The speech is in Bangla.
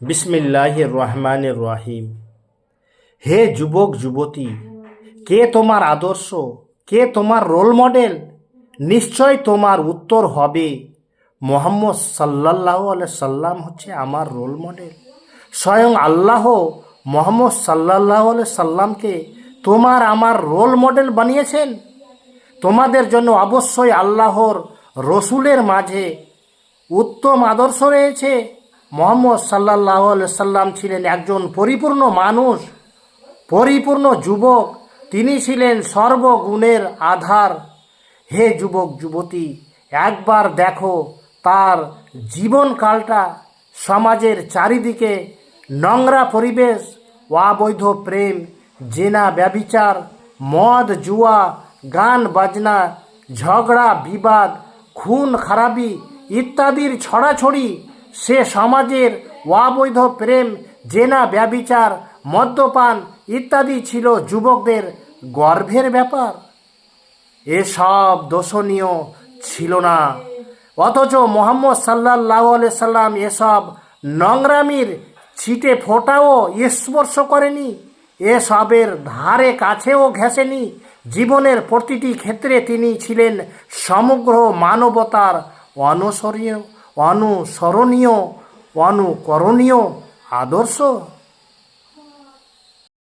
বিসমিল্লাহির রহমানির রহিম। হে যুবক যুবতী, কে তোমার আদর্শ, কে তোমার রোল মডেল? নিশ্চয় তোমার উত্তর হবে মোহাম্মদ সাল্লাল্লাহু আলাইহি সাল্লাম হচ্ছে আমার রোল মডেল। স্বয়ং আল্লাহ মোহাম্মদ সাল্লাল্লাহু আলাইহি সাল্লামকে তোমার আমার রোল মডেল বানিয়েছেন। তোমাদের জন্য অবশ্যই আল্লাহর রসুলের মাঝে উত্তম আদর্শ রয়েছে। মোহাম্মদ সাল্লাল্লাহু আলাইহি সাল্লাম ছিলেন একজন পরিপূর্ণ মানুষ, পরিপূর্ণ যুবক। তিনি ছিলেন সর্বগুণের আধার। হে যুবক যুবতী, একবার দেখো তার জীবনকালটা। সমাজের চারিদিকে নোংরা পরিবেশ, অবৈধ প্রেম, জেনা ব্যভিচার, মদ জুয়া, গান বাজনা, ঝগড়া বিবাদ, খুন খারাপি ইত্যাদির ছড়াছড়ি। সে সমাজের অবৈধ প্রেম, জেনা ব্যভিচার, মদ্যপান ইত্যাদি ছিল যুবকদের গর্বের ব্যাপার। এসব দোষণীয় ছিল না, অথচ মোহাম্মদ সাল্লাল্লাহু আলাইহি সাল্লাম এসব নোংরামির ছিটে ফোঁটাও স্পর্শ করেনি, এসবের ধারে কাছেও ঘেঁষেনি। জীবনের প্রতিটি ক্ষেত্রে তিনি ছিলেন সমগ্র মানবতার অনুসরণীয় অনুকরণীয় আদর্শ।